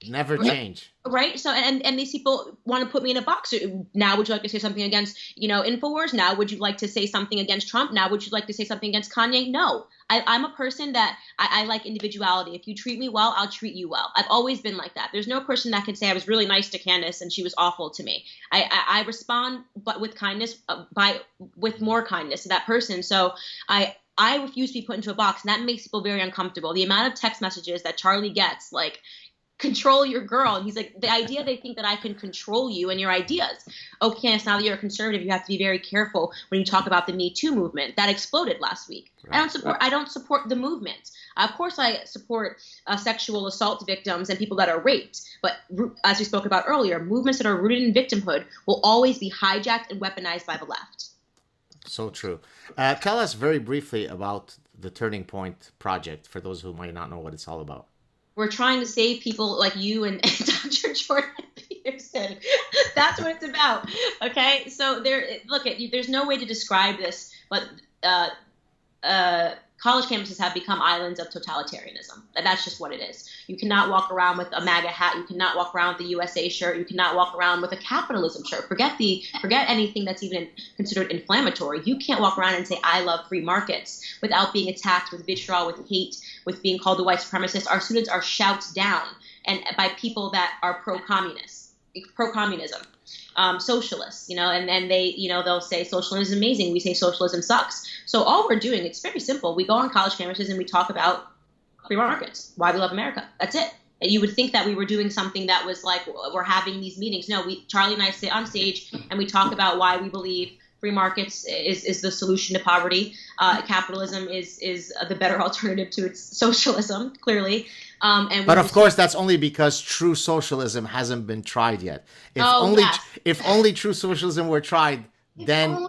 Never change. Right. So, and these people want to put me in a box. Now, would you like to say something against, InfoWars? Now, would you like to say something against Trump? Now, would you like to say something against Kanye? No. I'm a person that I like individuality. If you treat me well, I'll treat you well. I've always been like that. There's no person that can say I was really nice to Candace and she was awful to me. I respond, but with kindness, with more kindness to that person. So I refuse to be put into a box, and that makes people very uncomfortable. The amount of text messages that Charlie gets, like, control your girl. And he's like, the idea they think that I can control you and your ideas. Oh, Candace, now that you're a conservative, you have to be very careful when you talk about the Me Too movement that exploded last week. Right. I don't support the movement. Of course, I support sexual assault victims and people that are raped. But as we spoke about earlier, movements that are rooted in victimhood will always be hijacked and weaponized by the left. So true. Tell us very briefly about the Turning Point Project for those who might not know what it's all about. We're trying to save people like you and Dr. Jordan Peterson. That's what it's about. Okay, so there's no way to describe this, but college campuses have become islands of totalitarianism. That's just what it is. You cannot walk around with a MAGA hat. You cannot walk around with the USA shirt. You cannot walk around with a capitalism shirt. Forget anything that's even considered inflammatory. You can't walk around and say, I love free markets without being attacked with vitriol, with hate, with being called a white supremacist. Our students are shouted down and by people that are pro-communism, socialists, and they, they'll say socialism is amazing. We say socialism sucks. So all we're doing, it's very simple. We go on college campuses and we talk about free markets, why we love America. That's it. And you would think that we were doing something that was like, we're having these meetings. No, Charlie and I sit on stage and we talk about why we believe Free markets is the solution to poverty. Capitalism is the better alternative to its socialism, clearly. But of course, that's only because true socialism hasn't been tried yet. If only true socialism were tried, then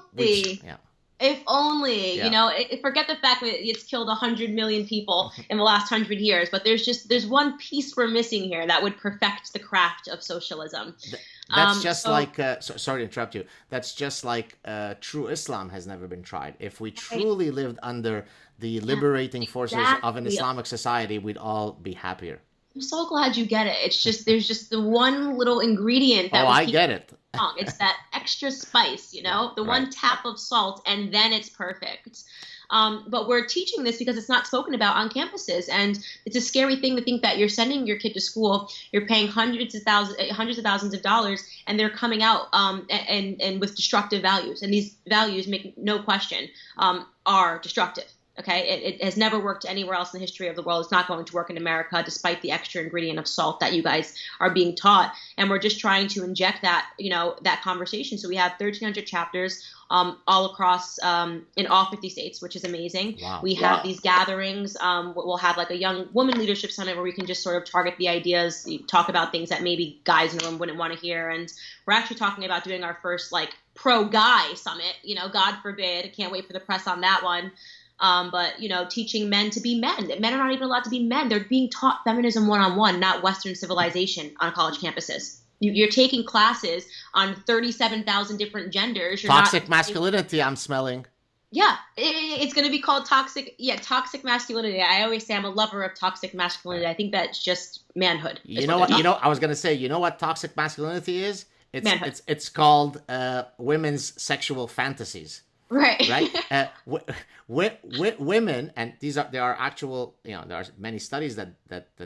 if only, forget the fact that it's killed 100 million people in the last 100 years, but there's one piece we're missing here that would perfect the craft of socialism. That's just like, sorry to interrupt you, that's just like true Islam has never been tried. If we truly lived under the liberating forces of an Islamic society, we'd all be happier. I'm so glad you get it. It's just, there's just the one little ingredient that I get it. It's that extra spice, the one tap of salt, and then it's perfect. But we're teaching this because it's not spoken about on campuses, and it's a scary thing to think that you're sending your kid to school, you're paying hundreds of thousands of dollars, and they're coming out and with destructive values, and these values, make no question, are destructive. Okay, it has never worked anywhere else in the history of the world. It's not going to work in America, despite the extra ingredient of salt that you guys are being taught. And we're just trying to inject that, that conversation. So we have 1,300 chapters all across in all 50 states, which is amazing. Wow. We have these gatherings. We'll have like a young woman leadership summit where we can just sort of target the ideas, talk about things that maybe guys in the room wouldn't want to hear. And we're actually talking about doing our first pro-guy summit. God forbid. Can't wait for the press on that one. But teaching men to be men. Men are not even allowed to be men. They're being taught feminism one-on-one, not Western civilization on college campuses. You're taking classes on 37,000 different genders. Toxic masculinity, I'm smelling. Yeah, it's going to be called toxic masculinity. I always say I'm a lover of toxic masculinity. I think that's just manhood. I was going to say, what toxic masculinity is? It's called women's sexual fantasies. Right. Women, and there are actual, there are many studies that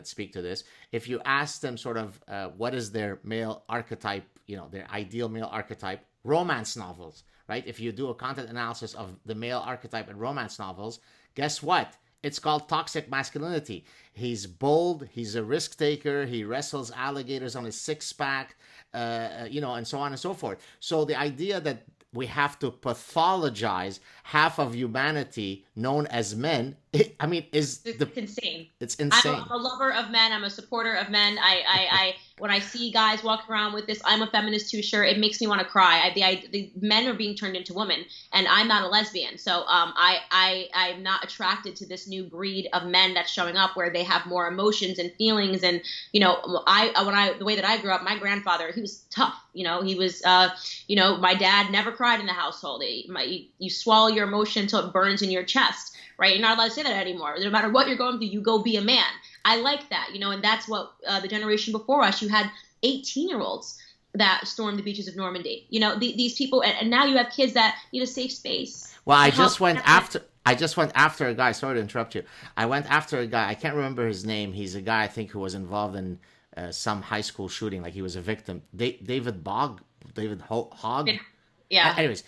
speak to this. If you ask them sort of what is their male archetype, their ideal male archetype, romance novels, right? If you do a content analysis of the male archetype in romance novels, guess what? It's called toxic masculinity. He's bold. He's a risk taker. He wrestles alligators on his six-pack, and so on and so forth. So the idea that we have to pathologize half of humanity known as men, it's insane. It's insane. I'm a lover of men. I'm a supporter of men. I when I see guys walking around with this "I'm a feminist" too shirt, it makes me want to cry. The men are being turned into women, and I'm not a lesbian, so I'm not attracted to this new breed of men that's showing up, where they have more emotions and feelings. And the way that I grew up, my grandfather, he was tough. He was my dad never cried in the household. You swallow your emotion until it burns in your chest. Right? You're not allowed to say that anymore. No matter what you're going through, you go be a man. I like that, and that's what the generation before us, you had 18-year-olds that stormed the beaches of Normandy. These people, and now you have kids that need a safe space. Well, I just went after a guy. Sorry to interrupt you. I went after a guy. I can't remember his name. He's a guy, I think, who was involved in some high school shooting. Like, he was a victim. David Hogg. Yeah. Anyways,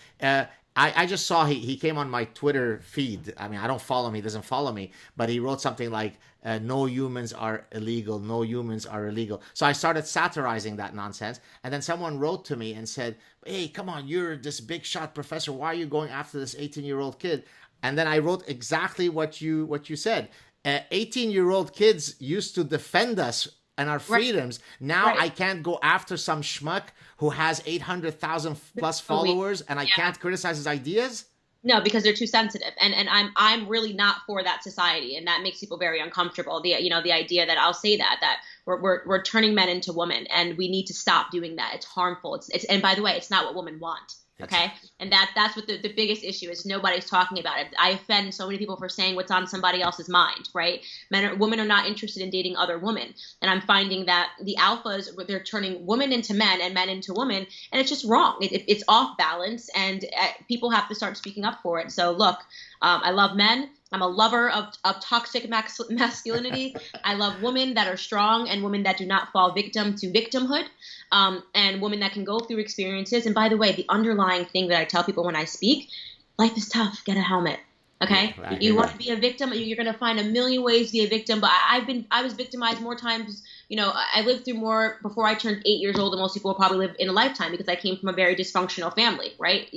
I just saw he came on my Twitter feed. I mean, I don't follow him. He doesn't follow me. But he wrote something like, no humans are illegal. No humans are illegal. So I started satirizing that nonsense. And then someone wrote to me and said, hey, come on, you're this big shot professor. Why are you going after this 18-year-old kid? And then I wrote exactly what you said. 18-year-old kids used to defend us and our freedoms. Now I can't go after some schmuck who has 800,000 plus followers, and I can't criticize his ideas. No, because they're too sensitive, and I'm really not for that society, and that makes people very uncomfortable. The idea that I'll say that we're turning men into women, and we need to stop doing that. It's harmful. It's and by the way, it's not what women want. Okay, and that's what the biggest issue is. Nobody's talking about it. I offend so many people for saying what's on somebody else's mind, right? Women are not interested in dating other women, and I'm finding that the alphas, they're turning women into men and men into women, and it's just wrong. It's off balance, and people have to start speaking up for it. So look, I love men. I'm a lover of toxic masculinity. I love women that are strong and women that do not fall victim to victimhood, and women that can go through experiences. And by the way, the underlying thing that I tell people when I speak, life is tough. Get a helmet. Okay? You want to be a victim, you're going to find a million ways to be a victim. But I was victimized more times, I lived through more before I turned 8 years old than most people will probably live in a lifetime because I came from a very dysfunctional family, right?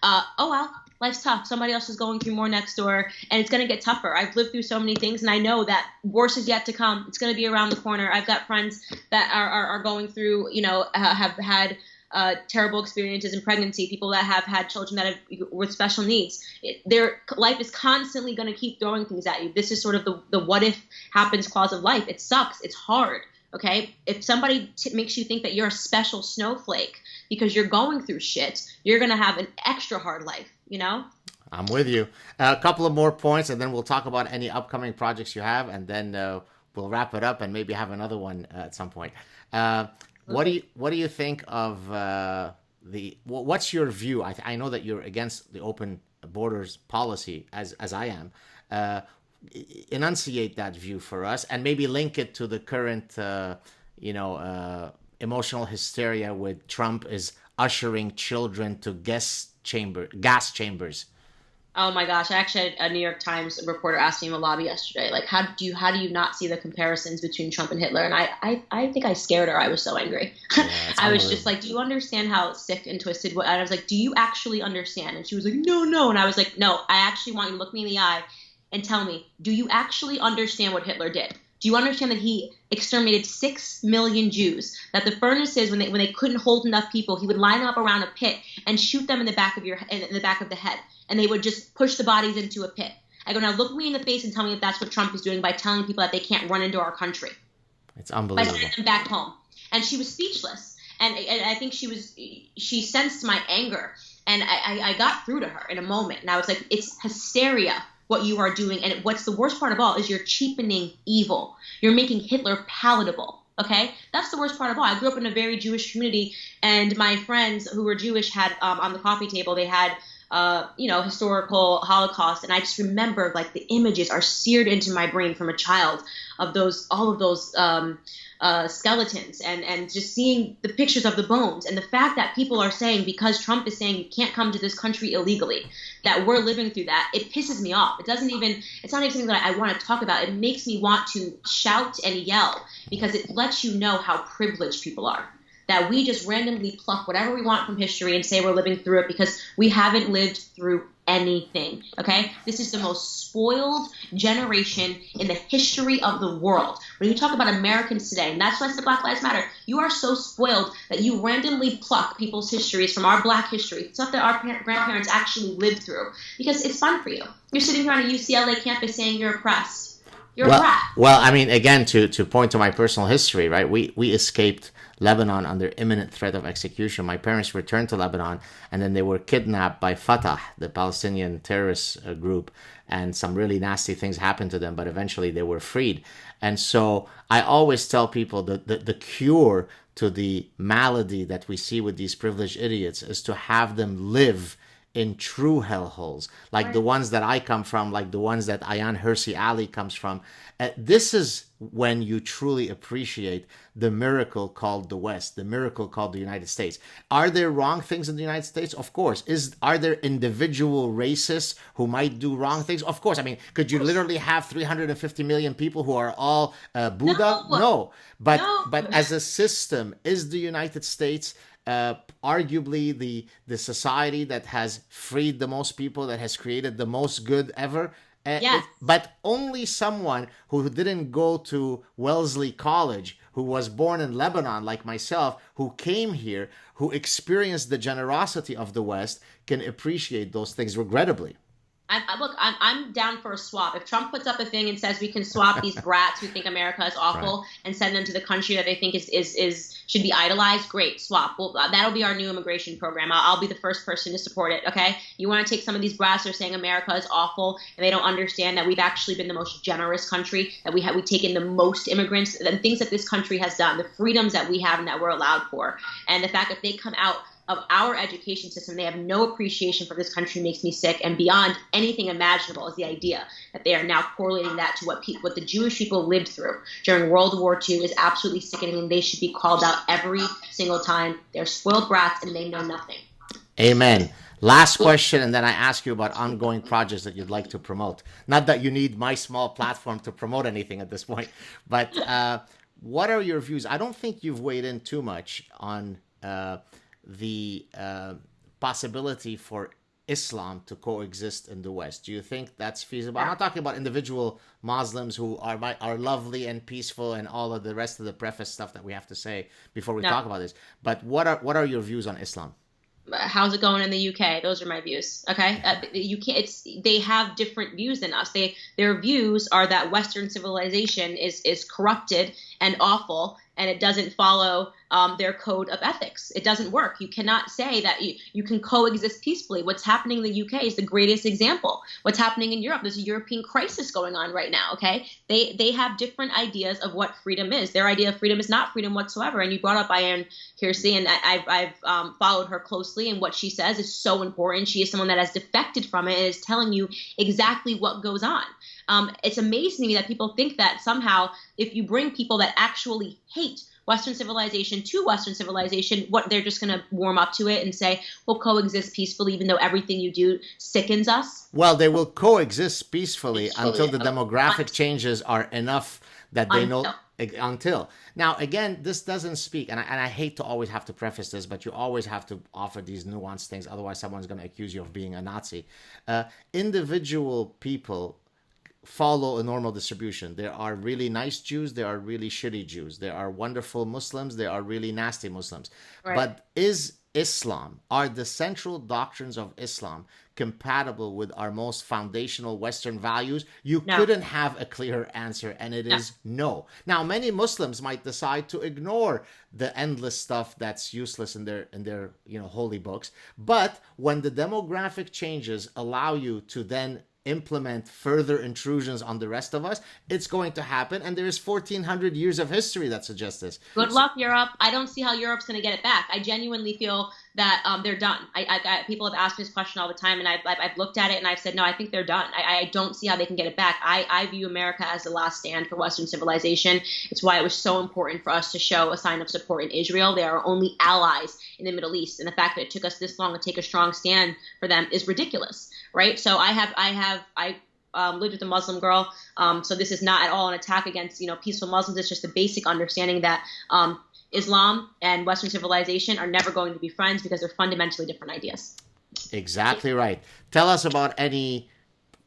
Oh well, life's tough. Somebody else is going through more next door, and it's going to get tougher. I've lived through so many things, and I know that worse is yet to come. It's going to be around the corner. I've got friends that are going through, have had terrible experiences in pregnancy, people that have had children that have with special needs. Their life is constantly going to keep throwing things at you. This is sort of the what if happens clause of life. It sucks. It's hard. Okay. If somebody makes you think that you're a special snowflake because you're going through shit, you're going to have an extra hard life, I'm with you. A couple of more points, and then we'll talk about any upcoming projects you have, and then we'll wrap it up and maybe have another one at some point. What do you think of what's your view? I know that you're against the open borders policy, as I am. Enunciate that view for us, and maybe link it to the current, emotional hysteria with Trump is ushering children to gas chambers. Oh my gosh! I actually had a New York Times reporter ask me in the lobby yesterday, like, how do you not see the comparisons between Trump and Hitler? And I think I scared her. I was so angry. Yeah, I was just like, do you understand how sick and twisted? And I was like, do you actually understand? And she was like, no. And I was like, no, I actually want you to look me in the eye and tell me, do you actually understand what Hitler did? Do you understand that he exterminated 6 million Jews? That the furnaces, when they couldn't hold enough people, he would line up around a pit and shoot them in the back of the head, and they would just push the bodies into a pit. I go, now look me in the face and tell me if that's what Trump is doing by telling people that they can't run into our country. It's unbelievable. By sending them back home. And she was speechless, and I think she sensed my anger, and I got through to her in a moment, and I was like, it's hysteria what you are doing. And what's the worst part of all is you're cheapening evil. You're making Hitler palatable. Okay? That's the worst part of all. I grew up in a very Jewish community, and my friends who were Jewish had on the coffee table, they had historical Holocaust, and I just remember like the images are seared into my brain from a child of all of those skeletons, and just seeing the pictures of the bones, and the fact that people are saying, because Trump is saying you can't come to this country illegally, that we're living through that. It pisses me off. It's not even something that I want to talk about. It makes me want to shout and yell, because it lets you know how privileged people are. That we just randomly pluck whatever we want from history and say we're living through it because we haven't lived through anything, okay? This is the most spoiled generation in the history of the world. When you talk about Americans today, and that's why it's the Black Lives Matter, you are so spoiled that you randomly pluck people's histories from our Black history, stuff that our grandparents actually lived through, because it's fun for you. You're sitting here on a UCLA campus saying you're oppressed. You're a brat. Well, I mean, again, to point to my personal history, right? We escaped Lebanon under imminent threat of execution. My parents returned to Lebanon, and then they were kidnapped by Fatah, the Palestinian terrorist group, and some really nasty things happened to them, but eventually they were freed. And so I always tell people that the cure to the malady that we see with these privileged idiots is to have them live in true hellholes, like right. The ones that I come from, like the ones that Ayaan Hirsi Ali comes from. This is when you truly appreciate the miracle called the West, the miracle called the United States. Are there wrong things in the United States? Of course. Are there individual racists who might do wrong things? Of course. I mean, could you literally have 350 million people who are all Buddha? No. But as a system, is the United States arguably the society that has freed the most people, that has created the most good ever? Yes. But only someone who didn't go to Wellesley College, who was born in Lebanon like myself, who came here, who experienced the generosity of the West, can appreciate those things, regrettably. I'm down for a swap. If Trump puts up a thing and says we can swap these brats who think America is awful, right, and send them to the country that they think is should be idolized, great, swap. Well, that'll be our new immigration program. I'll be the first person to support it. Okay, you want to take some of these brats who are saying America is awful and they don't understand that we've actually been the most generous country, that we've taken the most immigrants, and things that this country has done, the freedoms that we have and that we're allowed for, and the fact that they come out of our education system, they have no appreciation for this country, makes me sick. And beyond anything imaginable is the idea that they are now correlating that to what the Jewish people lived through during World War II is absolutely sickening, and they should be called out every single time. They're spoiled brats and they know nothing. Amen. Last question, and then I ask you about ongoing projects that you'd like to promote. Not that you need my small platform to promote anything at this point, but what are your views? I don't think you've weighed in too much on the possibility for Islam to coexist in the West. Do you think that's feasible? I'm not talking about individual Muslims who are lovely and peaceful and all of the rest of the preface stuff that we have to say before we talk about this. But what are your views on Islam? How's it going in the UK? Those are my views. Okay, they have different views than us. Their views are that Western civilization is corrupted and awful, and it doesn't follow their code of ethics. It doesn't work. You cannot say that you can coexist peacefully. What's happening in the UK is the greatest example. What's happening in Europe, there's a European crisis going on right now, okay? They have different ideas of what freedom is. Their idea of freedom is not freedom whatsoever. And you brought up Ayaan Hirsi, and I've followed her closely, and what she says is so important. She is someone that has defected from it and is telling you exactly what goes on. It's amazing to me that people think that somehow if you bring people that actually hate Western civilization to Western civilization, what they're just going to warm up to it and say, we'll coexist peacefully, even though everything you do sickens us. Well, they will coexist peacefully until the demographic changes are enough that they know. Until. Now, again, this doesn't speak, and I hate to always have to preface this, but you always have to offer these nuanced things. Otherwise, someone's going to accuse you of being a Nazi. Individual people follow a normal distribution. There are really nice Jews. There are really shitty Jews. There are wonderful Muslims. There are really nasty Muslims. Right. But are the central doctrines of Islam compatible with our most foundational Western values? You couldn't have a clearer answer, and it is no. Now, many Muslims might decide to ignore the endless stuff that's useless in their holy books. But when the demographic changes allow you to then implement further intrusions on the rest of us, it's going to happen, and there is 1,400 years of history that suggests this. Good luck, Europe. I don't see how Europe's going to get it back. I genuinely feel that they're done. People have asked me this question all the time, and I've looked at it and I've said, no, I think they're done. I don't see how they can get it back. I view America as the last stand for Western civilization. It's why it was so important for us to show a sign of support in Israel. They are our only allies in the Middle East, and the fact that it took us this long to take a strong stand for them is ridiculous, right? So I lived with a Muslim girl, so this is not at all an attack against peaceful Muslims. It's just a basic understanding that Islam and Western civilization are never going to be friends because they're fundamentally different ideas. Exactly right. Tell us about any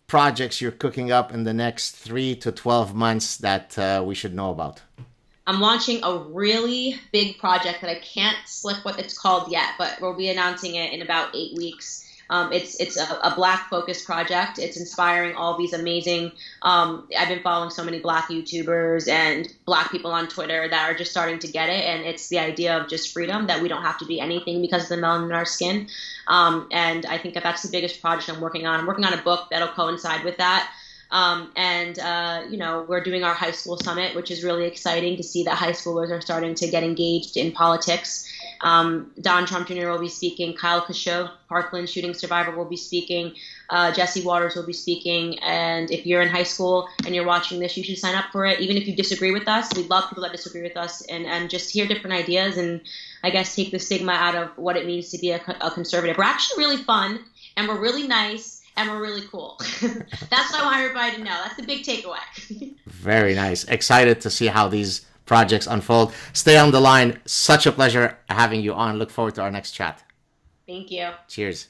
projects you're cooking up in the next 3 to 12 months that we should know about. I'm launching a really big project that I can't slip what it's called yet, but we'll be announcing it in about 8 weeks. It's a Black focused project. It's inspiring all these amazing. I've been following so many Black YouTubers and Black people on Twitter that are just starting to get it. And it's the idea of just freedom, that we don't have to be anything because of the melanin in our skin. And I think that's the biggest project I'm working on. I'm working on a book that'll coincide with that. We're doing our high school summit, which is really exciting to see that high schoolers are starting to get engaged in politics. Don Trump Jr. will be speaking. Kyle Khashoggi, Parkland shooting survivor, will be speaking. Jesse Waters will be speaking. And if you're in high school and you're watching this, you should sign up for it. Even if you disagree with us, we love people that disagree with us and just hear different ideas and I guess take the stigma out of what it means to be a conservative. We're actually really fun and we're really nice. And we're really cool. That's what I want everybody to know. That's the big takeaway. Very nice. Excited to see how these projects unfold. Stay on the line. Such a pleasure having you on. Look forward to our next chat. Thank you. Cheers.